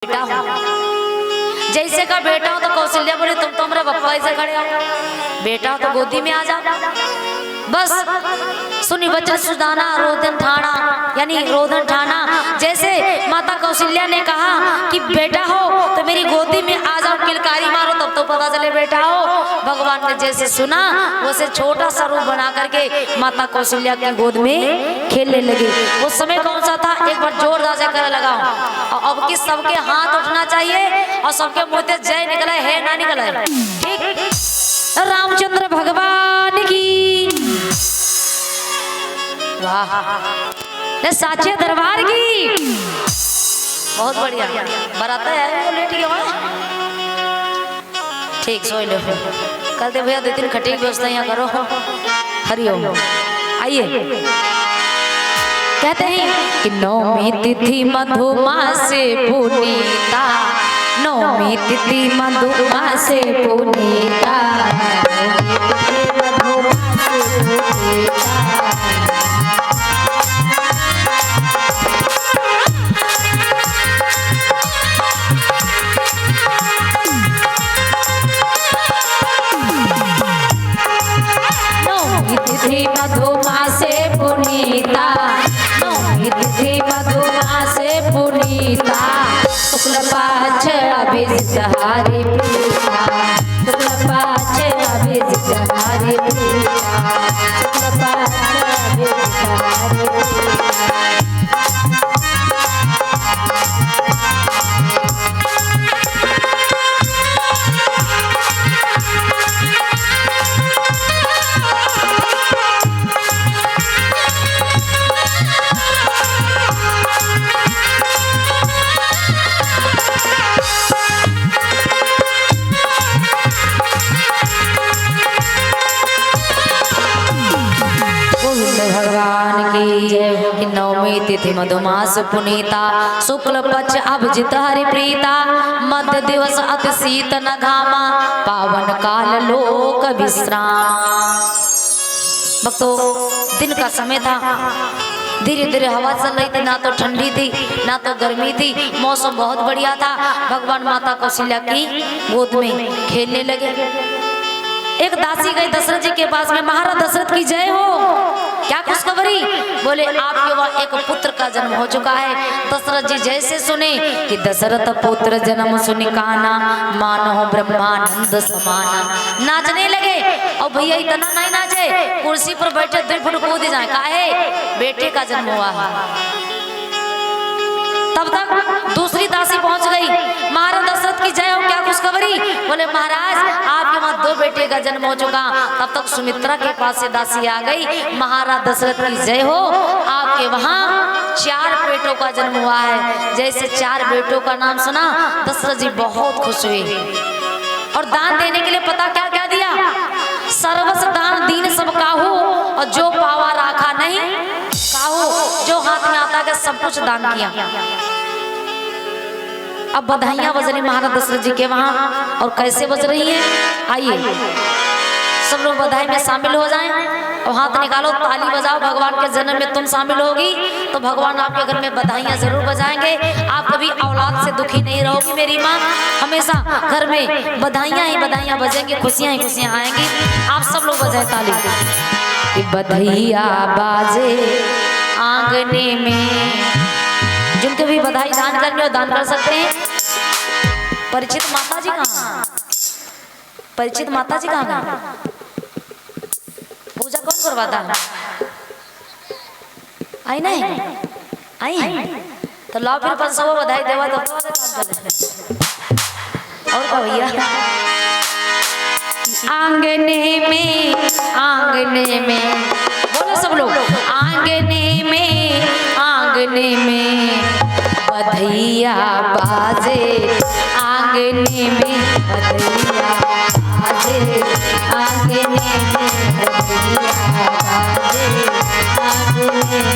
बेटा हूँ। जैसे का बेटा हो तो कौशल्या बोले तुम तो हमारे बप्पा से खड़े हो, बेटा हो तो गोदी में आ जा। बस सुनी वचन सुदाना रोदन ठाना, यानी रोदन ठाना। जैसे माता कौशल्या ने कहा कि बेटा हो तो मेरी गोदी में आ जाओ, किलकारी मारो तब तो पता चले बेटा हो। भगवान ने जैसे सुना वैसे छोटा सा रूप बना करके माता कौशल्या की गोद में खेलने लगे। वो समय कौन सा था, एक बार जोरदार से कर लगाओ। और अब कि सबके हाथ उठना चाहिए और सबके मुंह से जय निकला है ना निकला है, ठीक। रामचंद्र भगवान की वाह, साचे दरबार की। बहुत बढ़िया बराता है, लेट गया ठीक। सो लो कल दे भैया 2-3 खटी की व्यवस्था यहाँ करो। हरिओम। आइए कहते हैं कि नौमी तिथि मधुमासे पुनीता, नौमी तिथि मधुमासे पुनीता, मधुमासे पुनीता, नौमी तिथि मधुमासे पुनीता, शुक्ल पक्ष अभिजित हरि प्रीता, शुक्ल पक्ष अभिजित हरि प्रीता, शुक्ल पक्ष अभिजित हरि प्रीता। नौमी तिथि मधुमास पुनीता, शुक्ल पक्ष अभिजित हरि प्रीता, मध्य दिवस अति शीत न घामा, पावन काल लोक विश्राम। भक्तों दिन का समय था, धीरे धीरे हवा चल रही थी, ना तो ठंडी थी ना तो गर्मी थी, मौसम बहुत बढ़िया था। भगवान माता कौशल्या की गोद में खेलने लगे। एक दासी गई दशरथ जी के पास में, महाराज दशरथ की जय हो, क्या खुशखबरी? बोले आपके वहाँ एक पुत्र का जन्म हो चुका है। दशरथ जी जैसे सुने कि दशरथ पुत्र जन्म सुनि काना, मानो ब्रह्मानंद समाना, नाचने लगे। और भैया इतना नहीं नाचे, कुर्सी पर बैठे 2 फुट कूद जाए, काहे? बेटे का जन्म हुआ है। तब तक दूसरी दासी पहुंच गई, महाराज दशरथ की जय हो, क्या खुशखबरी? बोले महाराज आपके वहाँ 2 बेटे का जन्म हो चुका। तब तक सुमित्रा के पास से दासी आ गई, महाराज दशरथ की जय हो, आपके वहाँ 4 बेटों का जन्म हुआ है। जैसे 4 बेटों का नाम सुना दशरथ जी बहुत खुश हुए और दान देने के लिए पता क्या क्या दिया? सर्वस दान दीन सब काहू, और जो पावा राखा नहीं काहू, जो हाथ में आता है सब कुछ दान किया। अब बधाइयां बज रही महाराज दशरथ जी के वहां, और कैसे बज रही हैं? आइए सब लोग बधाई में शामिल हो जाएं और हाथ निकालो, ताली बजाओ। भगवान के जन्म में तुम शामिल होगी तो भगवान आपके घर में बधाइयां जरूर बजाएंगे। आप कभी औलाद से दुखी नहीं रहोगी मेरी माँ, हमेशा घर में बधाइयां ही बधाइयां बजेंगी, खुशियां ही खुशियां आएंगी। आप सब लोग बजाएं ताली। बधाइया बाजे आंगने में, जिनके भी बधाई दान करनी हो दान कर सकते हैं। परिचित माता जी कहाँ? परिचित माता जी कहाँ? पूजा कौन करवाता है? आई नहीं आई तो लाओ फिर 500 बधाई देवा तो और क्या भैया। आंगने में बोलो सब लोग, आंगने में बधैया बाजे, आंगने में बधैया बाजे, आंगने में बधैया बाजे, आंगने में बधैया बाजे, आंगने में।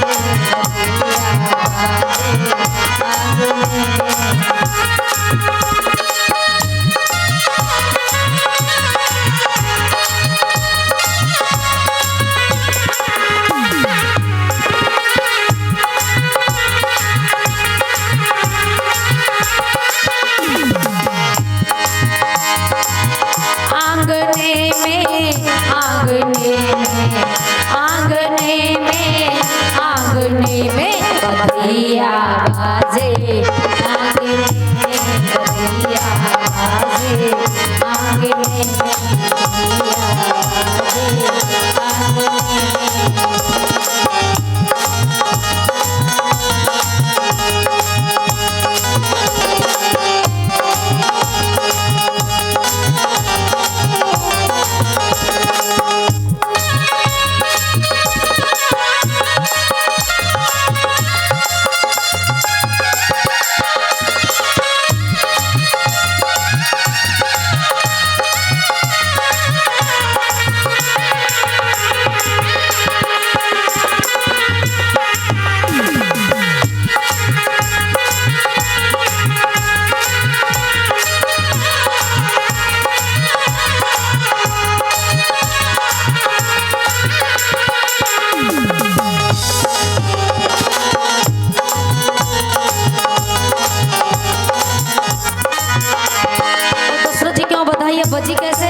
बजी कैसे?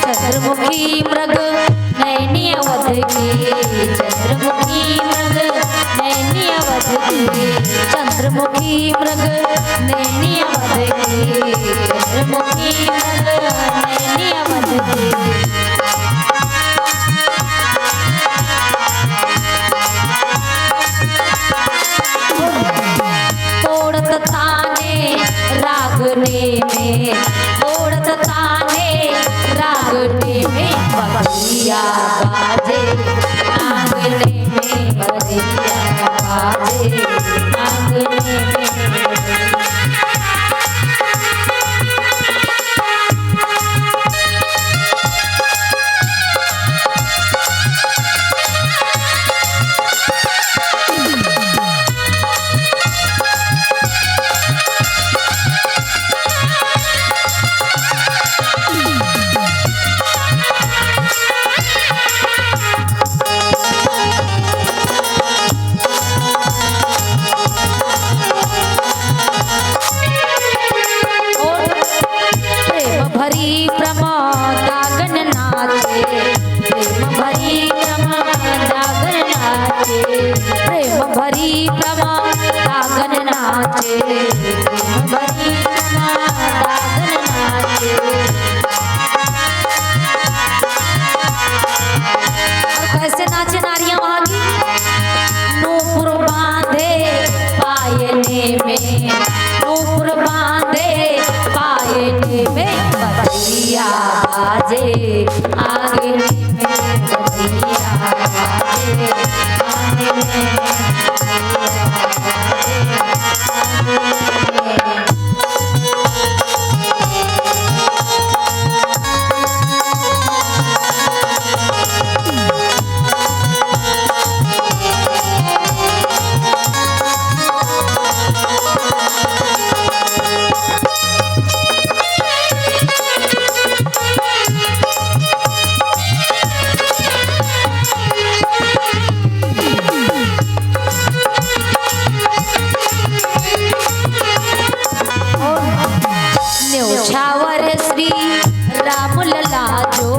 चंद्रमुखी मृग नैनी अवध की, चंद्रमुखी मृग नैनी अवध की, चंद्रमुखी मृग नैनी अवध की, चंद्रमुखी मृग नैनी अवध की। तोड़त ताने रागने में, तोड़त ताने रागने में बगिया बाजे, आंगने में बगिया बाजे, आंगने में। प्रेम भरी प्रमादागन नाचे, प्रेम भरी प्रमादागन नाचे। और कैसे नाचे नारियां वहां की? नूपुर बांधे पायने में, नूपुर बांधे पायने में बगिया बाजे, आंगने में बगिया बाजे, आंगने में न्यौछावर श्री राम लला जो,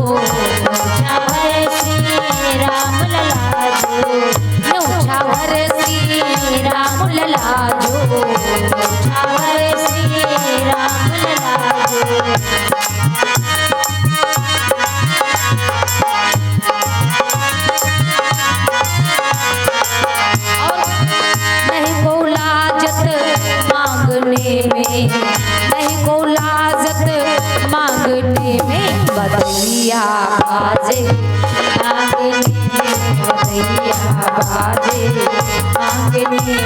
न्यौछावर श्री राम लला जो, न्यौछावर श्री राम लला जो, न्यौछावर श्री राम लला जो। नहीं को लाजत मांगने में, नहीं को लाजत मांगने में बगिया बाजे, आंगने में बगिया बाजे, आंगने में बगिया बाजे, आंगने में।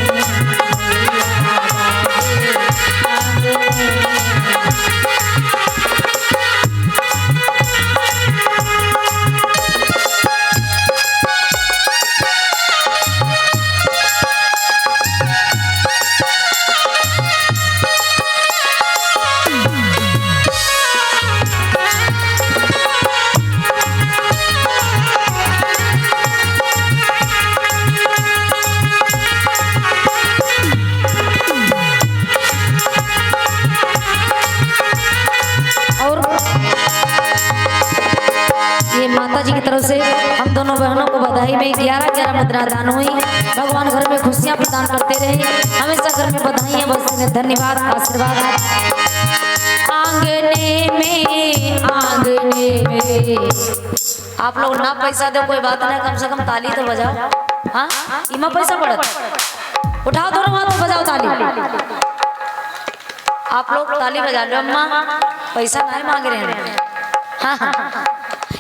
माता जी की तरफ से हम दोनों बहनों को बधाई में 11-11 मुद्रा दान हुई। भगवान घर में खुशियां प्रदान करते रहे, हमेशा घर में बधाइयां बरसते रहे। धन्यवाद, आशीर्वाद। आंगने में, आंगने में आप लोग ना पैसा दो कोई बात नहीं, कम से कम ताली तो बजाओ। हाँ, इमा पैसा पड़त, उठाओ दोनों हाथ बजाओ ताली। आप लोग ताली बजा लो, अम्मा पैसा नहीं मांग रहे हैं। हाँ हाँ,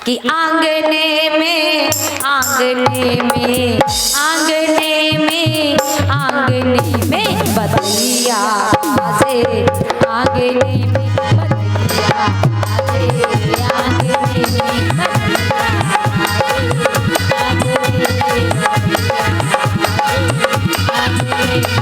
कि आंगने में, आंगने में, आंगने में, आंगने में बगिया बाजे, आंगने में बगिया बाजे, आंगने में बगिया बाजे, आंगने में बगिया बाजे, आंगने में।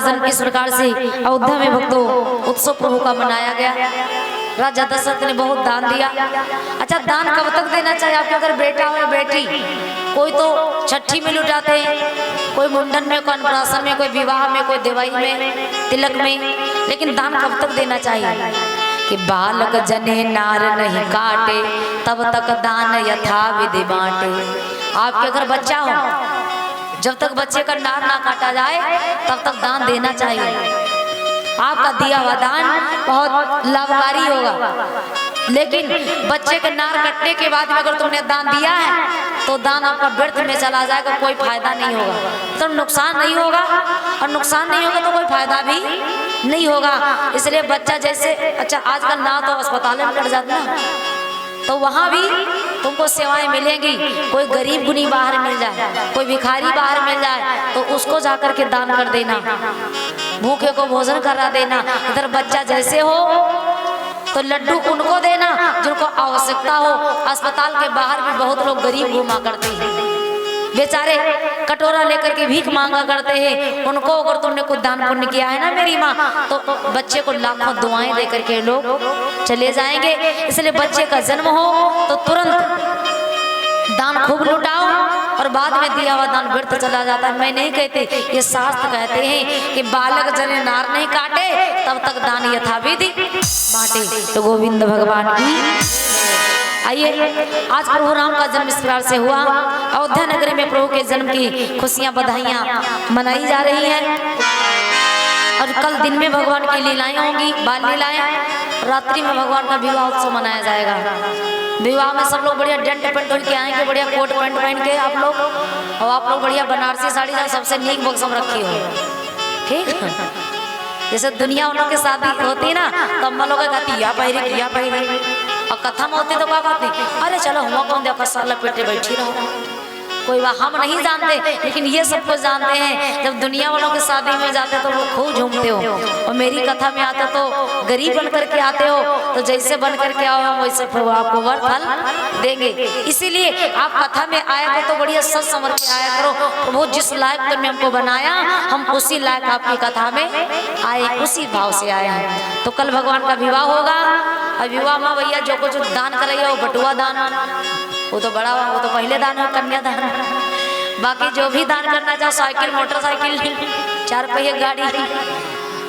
जन्म इस प्रकार से अयोध्या में भक्तों उत्सव प्रभु का मनाया गया। राजा दशरथ ने बहुत दान दिया। अच्छा, दान कब तक देना चाहिए? आपके अगर बेटा हो या बेटी, कोई तो छठी में लुटाते हैं, कोई मुंडन में, कोई अन्नप्राशन में, कोई विवाह में, कोई दिवाई में, तिलक में, लेकिन दान कब तक देना चाहिए? कि बालक जने नार नहीं काटे तब तक दान यथा विधि बांटे। आपके अगर बच्चा हो, जब तक बच्चे का नार ना काटा जाए तब तक दान देना चाहिए। आपका दिया हुआ दान बहुत लाभकारी होगा, लेकिन बच्चे के नार कटने के बाद में अगर तुमने दान दिया है तो दान आपका व्यर्थ में चला जाएगा, कोई फायदा नहीं होगा। तो नुकसान नहीं होगा, और नुकसान नहीं होगा तो कोई फायदा भी नहीं होगा। इसलिए बच्चा जैसे, अच्छा आजकल ना तो अस्पताल में कट जाता ना, तो वहाँ भी तुमको सेवाएं मिलेंगी। कोई गरीब गुनी बाहर मिल जाए, कोई भिखारी बाहर मिल जाए तो उसको जाकर के दान कर देना, भूखे को भोजन करा देना। इधर बच्चा जैसे हो तो लड्डू उनको देना जिनको आवश्यकता हो। अस्पताल के बाहर भी बहुत लोग गरीब घुमा करते हैं, बेचारे कटोरा लेकर के भीख मांगा करते हैं। उनको अगर तुमने कुछ दान पुण्य किया है ना मेरी माँ, तो बच्चे को लाखों दुआएं दे करके लोग चले जाएंगे। इसलिए बच्चे का जन्म हो तो तुरंत दान खूब लुटाओ, और बाद में दिया हुआ दान व्यर्थ चला जाता है। मैं नहीं कहती, ये शास्त्र कहते हैं कि बालक जने नार नहीं काटे तब तक दान यथाविधि बांटे। तो गोविंद भगवान की। आइए, आज प्रभु राम का जन्म इस प्रकार से हुआ। अयोध्या नगरी में प्रभु के जन्म की खुशियां, बधाइयां मनाई जा रही हैं। और कल दिन में भगवान की लीलाएं होंगी, बाल लीलाएं। रात्रि में भगवान का विवाह उत्सव मनाया जाएगा। विवाह में सब लोग बढ़िया डेंट पेंट होके आएंगे, बढ़िया कोट पैंट पहन के आप लोग, और आप लोग बढ़िया बनारसी साड़ी सबसे नीक बक्सम रखी हो, ठीक। जैसे दुनिया वालों की शादी होती है ना, तो अम्मा लोग कहती या पहरी, और कथा में होती तो क्या कहती, अरे चलो हम कौन देखो साल पेटे बैठी रहो। कोई हम नहीं जानते, लेकिन ये सब कुछ जानते हैं। जब दुनिया वालों की शादी में जाते तो वो खूब झूमते हो, और मेरी कथा में आते तो गरीब बन करके आते हो। तो जैसे बन करके आओ हम वैसे प्रभु आपको वर फल देंगे। इसीलिए आप कथा में आया करो तो बढ़िया सच समझ के आया करो। प्रभु जिस लायक तुमने हमको बनाया, हम उसी लायक आपकी कथा में आए, उसी भाव से आए हैं। तो कल भगवान का विवाह होगा, और विवाह में भैया जो कुछ दान करेगा वो बटुआ दान, वो तो बड़ा, वो तो पहले दान हो, कन्यादान। बाकी जो भी दान करना चाहो, साइकिल, मोटरसाइकिल, 4 पहिए गाड़ी,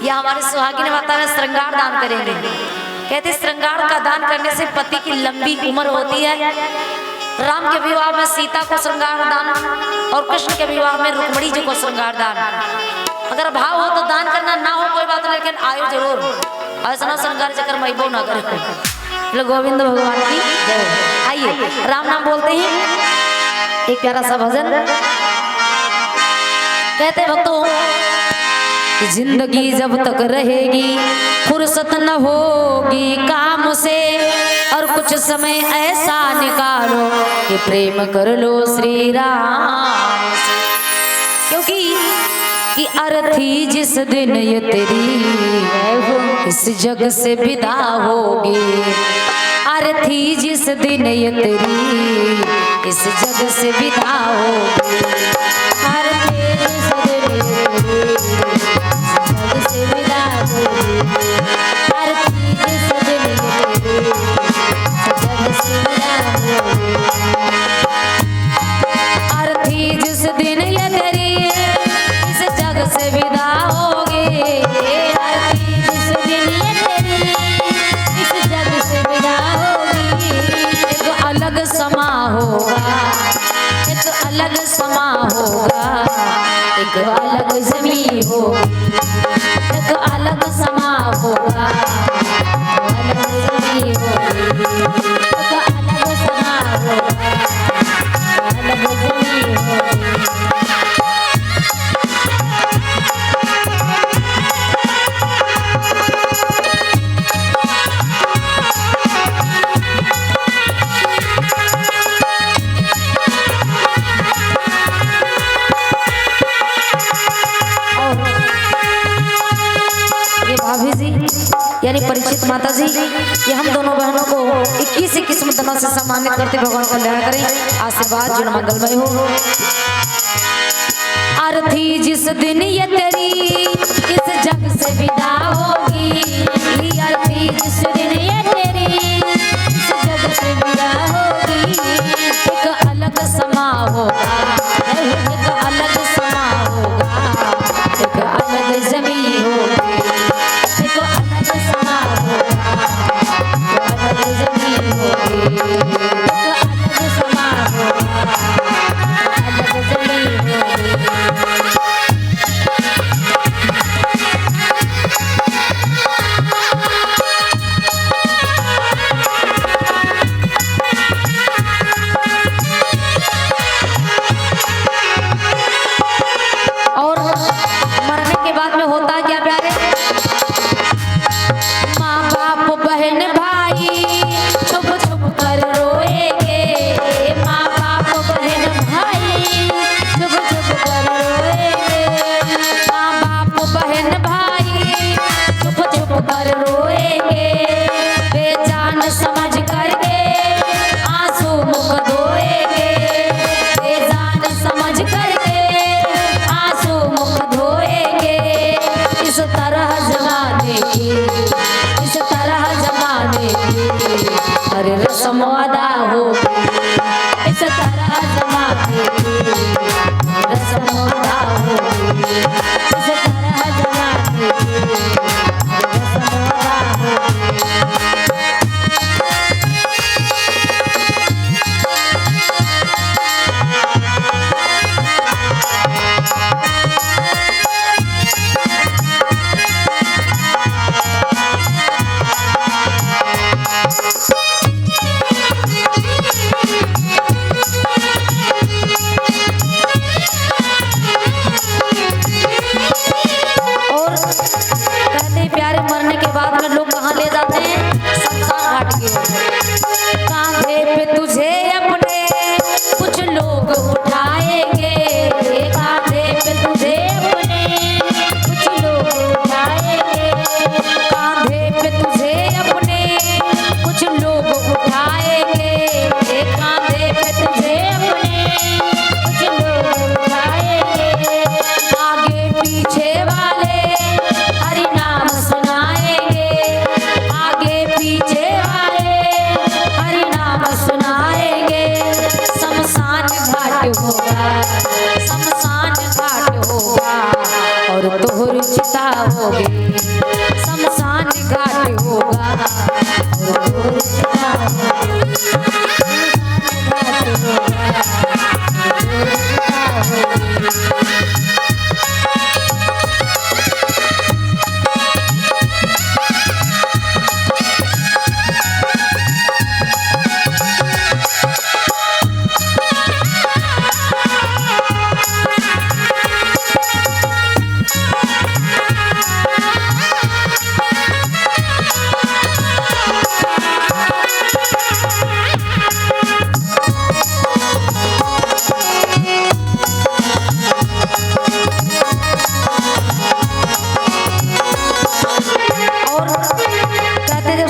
या हमारे सुहागिन माता में श्रृंगार दान करेंगे। कहते श्रृंगार का दान करने से पति की लंबी उम्र होती है। राम के विवाह में सीता को श्रृंगार दान, और कृष्ण के विवाह में रुक्मिणी जी को श्रृंगार दान। अगर भाव हो तो दान करना, ना हो कोई बात, लेकिन आयो जरूर। ऐसा श्रृंगार चक्कर मैबो ना करे। गोविंद भगवान की जय। आइए राम नाम बोलते हैं, एक प्यारा सा भजन। कहते भक्तों, जिंदगी जब तक रहेगी फुर्सत न होगी काम से, और कुछ समय ऐसा निकालो कि प्रेम कर लो श्री राम से। क्योंकि कि अर्थी जिस दिन ये तेरी इस जग से विदा होगी, अर्थी जिस दिन ये तेरी इस जग से विदा होगी, अर्थी जिस दिन ये तेरी इस जग से विदा होगी, अर्थी जिस दिन ये तेरी इस जग से विदा होगी, अर्थी जिस दिन ये तेरी से विदा होगी, अर्थी जिस दिन ये तेरी इस जग से विदा होगी। एक अलग समा होगा, एक अलग समा होगा, एक अलग ज़मीं होगी, एक अलग समा होगा, अलग ज़मीं होगी, एक अलग समा होगा, अलग ज़मीं होगी। यानी परीक्षित माता जी, ये हम दोनों बहनों को 21 दिनों से सम्मानित करते भगवान कल्याण करें। आशीर्वाद जो मंगलमय हो। अर्थी जिस दिन ये तेरी इस जग से विदा होगी, अर्थी जिस दिन ये तेरी इस जग से विदा होगी, एक अलग समा होगा, एक अलग समा होगा, एक अलग जमीन होगी, एक अलग समा होगा, एक अलग जमीन होगी, एक अलग समा होगा, अलग जमीन होगी। और मरने के बाद में होता क्या प्यारे, माँ बाप बहन भाई छुप छुप कर रोएंगे, माँ बाप बहन भाई छुप छुप कर रोएंगे, माँ बाप बहन भाई छुप छुप कर रोएंगे, बेजान समझ करके आंसू मुख धोएंगे, बेजान समझ करके आंसू मुख धोएंगे, इस तरह जमाने की, इस तरह जमाने की हर रस्म अदा होगी, इस तरह जमाने की रस्म अदा होगी, इस तरह जमाने की रस्म अदा होगी। और कहते हैं प्यारे मरने के बाद में लोग कहाँ ले जाते हैं, शमशान घाट की ओर। कांधे पे तुझे अपने कुछ लोग उठाएंगे, कांधे पे तुझे अपने कुछ लोग उठाएंगे, कांधे पे तुझे अपने कुछ लोग उठाएंगे, कांधे पे तुझे अपने कुछ लोग उठाएंगे, आगे पीछे वाले हरि नाम सुनाएंगे, आगे पीछे वाले हरि नाम सुनाएंगे, शमशान घाट होगा, शमशान घाट होगा और तोहर चिता होगी, शमशान घाट होगा और तोहर चिता होगी, शमशान घाट होगा और तोहर चिता होगी।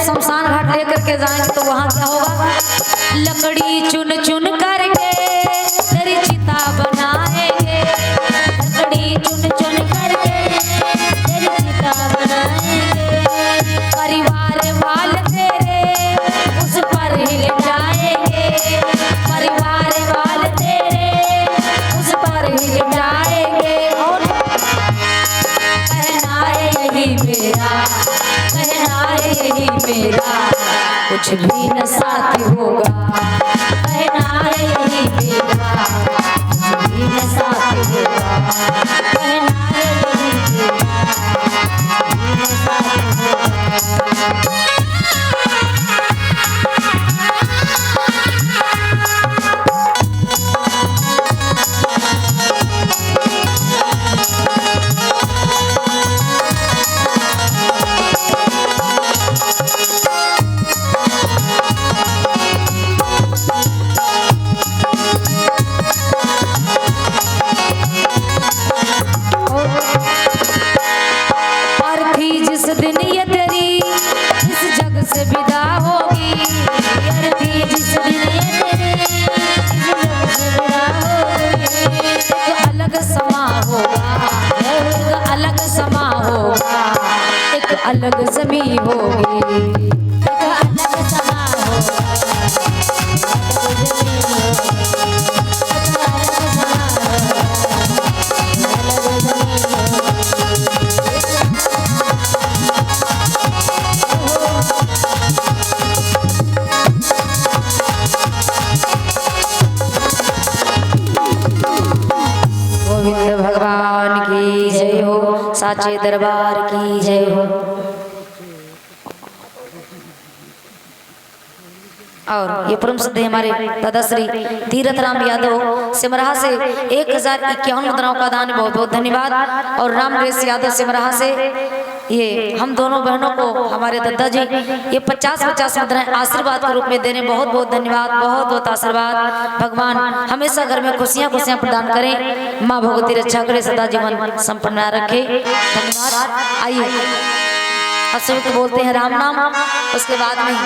शमशान घाट लेकर के जाएंगे तो वहाँ क्या होगा, लकड़ी चुन चुन करके तेरी चिता बनाएंगे, लकड़ी चुन चुन करके तेरी चिता बनाएंगे, परिवार वाले तेरे उस पर ही ले जाएंगे, परिवार वाले तेरे उस पर ही ले जाएंगे, और कहना है यही मेरा, कहना है यही मेरा कुछ भी न साथी होगा, कहना है यही मेरा कुछ भी न साथी होगा, कहना है यही मेरा कुछ भी न साथी होगा। अलग समा होगा, एक अलग जमी होगी, एक अलग समा होगा, अलग जमी होगी, अलग समा होगा, अलग जमी गोविंद भगवान की जय हो, साचे दरबार की जय हो। और ये परम सिद्ध हमारे दादा श्री तीरथ राम यादव सिमराहा से 1051 मुद्राओं का दान, बहुत बहुत धन्यवाद। और राम रेस यादव सिमराहा से ये हम दोनों बहनों को हमारे दादाजी ये 50-50 मुद्राएं आशीर्वाद के रूप में देने, बहुत बहुत धन्यवाद, बहुत बहुत आशीर्वाद। भगवान हमेशा घर में खुशियां खुशियां प्रदान करें, माँ भगवती रक्षा करे, सदा जीवन संपन्न रखे। धन्यवाद। आइए अशुभ बोलते हैं राम नाम, उसके बाद में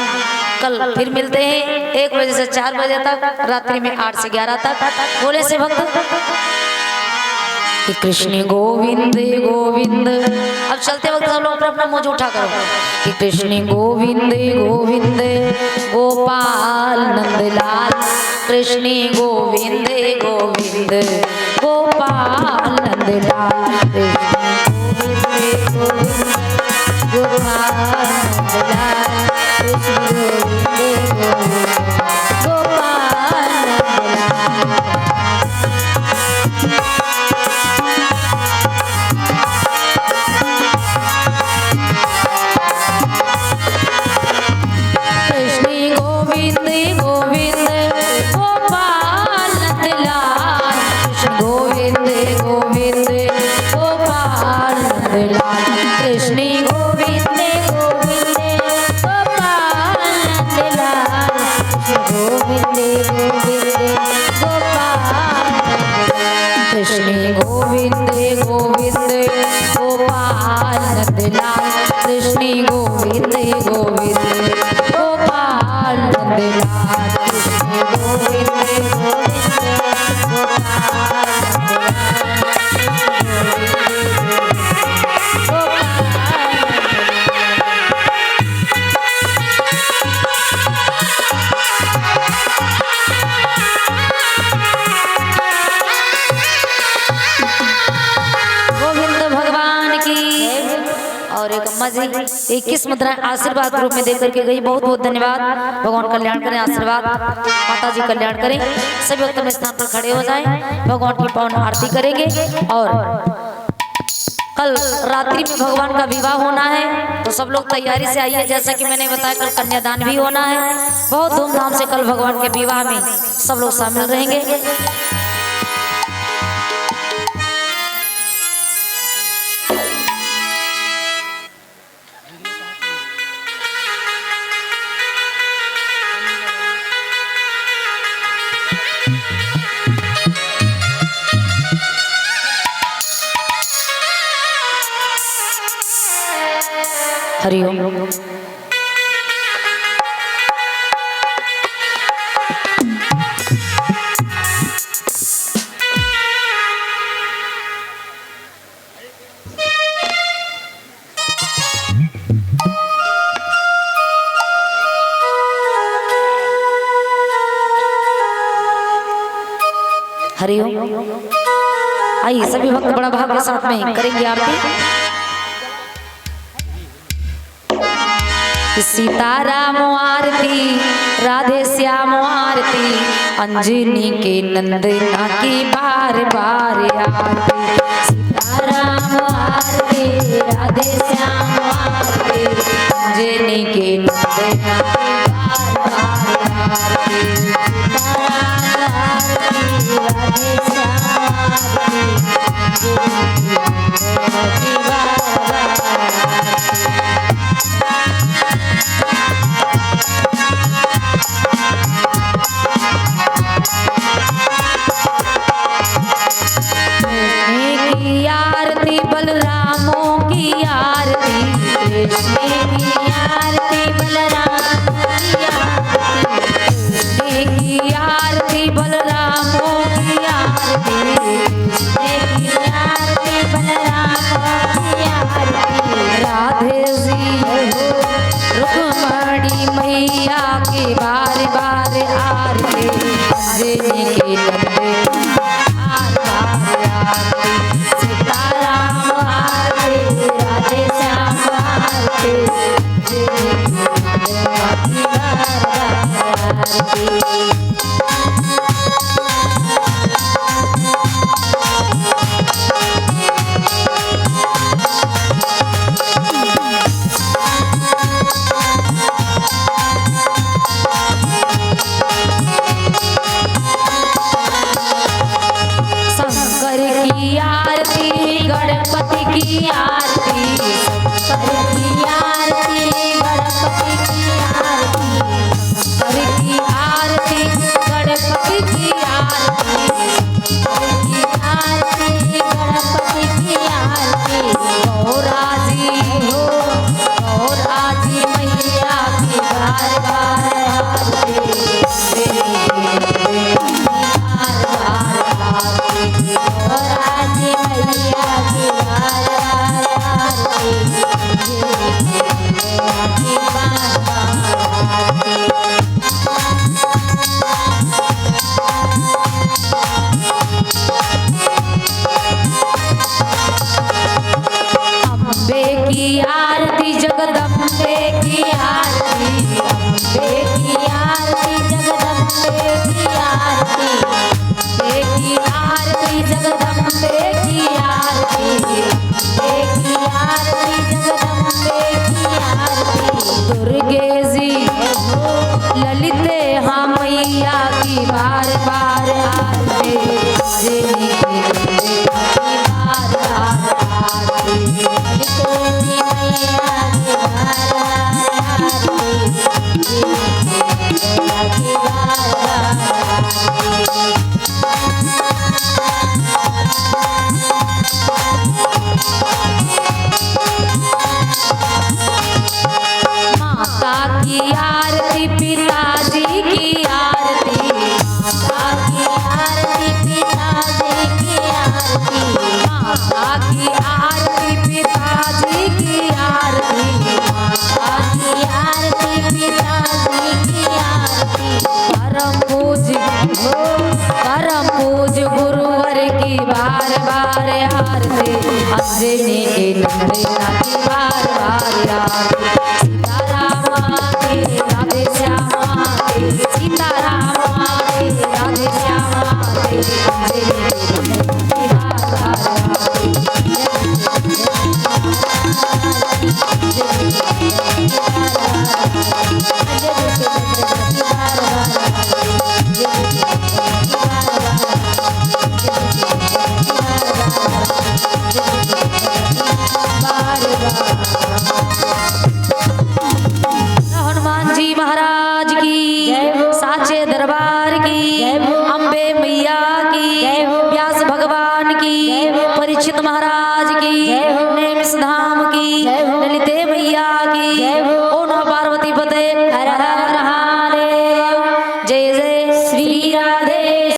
कल फिर मिलते हैं 1 बजे से 4 बजे तक, रात्रि में 8 से 11 तक। बोले से भक्त कि कृष्ण गोविंद गोविंद। अब चलते वक्त सब लोग अपना अपना मुंह उठा करो कि कृष्ण गोविंद गोविंद गोपाल नंदलाल, कृष्ण गोविंद गोविंद गोपाल नंदलाल, कृष्ण गोविंद गोपाल नंदलाल, कृष्ण गोविंद गोपाल नंदलाल। और एक अम्मा जी 21 मुद्राएं आशीर्वाद के रूप में देकर के गई, बहुत बहुत धन्यवाद। भगवान कल्याण करें, आशीर्वाद माता जी कल्याण करें। सभी वक्त में स्थान पर खड़े हो जाएं, भगवान की पावन आरती करेंगे। और कल रात्रि में भगवान का विवाह होना है, तो सब लोग तैयारी से आइए। जैसा कि मैंने बताया कल कन्यादान भी होना है, बहुत धूमधाम से कल भगवान के विवाह में सब लोग शामिल रहेंगे। हरिओम। हरिओम। आइए सभी भक्त बड़ा भाव के साथ में करेंगे आरती। सीताराम आरती, राधे श्याम आरती, अंजनी के नंदना की बार बार आरती। सीताराम आरती, राधे श्याम आरती, अंजनी के नंदना की बार बार आरती। सीताराम आरती, राधे श्याम आरती, अंजनी के नंदना की बार बार आरती। बलरामों की आरती, कृष्ण की आरती, बलरामों की आरती, कृष्ण की आरती, बलरामों की आरती, कृष्ण की आरती, बलरामों आरती गणपति की आरती शंकर की आरती गणपति की आरती शंकर की आरती गणपति की आरती शंकर की आरती गणपति की आरती गौराजी हो गौराजी मैया की बार बार आरती गौराजी मैया की बार बार आरती अम्बे की आरती जगदम्बे की आरती अम्बे की आरती जगदम्बे की आरती अम्बे की आरती जगदम्बे की आरती अम्बे की आरती जगदम्बे की आरती दुर्गे जी ललिते हाँ मैया की बार बार आरती जेनी की बार बार आरती ललिते मैया की बार बार आरती जेनी की बार बार आरती माता की आरती पिताजी की आरती माता की आरती पिताजी की आरती माता की आरती पिताजी की आरती माता की आरती पिताजी की आरती परम पूज गुरुवर की बार बार आरती अंजनी के नंदना की बार बार आरती सीताराम के राधे श्याम के सीताराम के राधे श्याम के अंजनी के नंदना की बार बार आरती हनुमान जी महाराज की साचे दरबार की अम्बे मैया की व्यास भगवान की परीक्षित महाराज की नेमिष धाम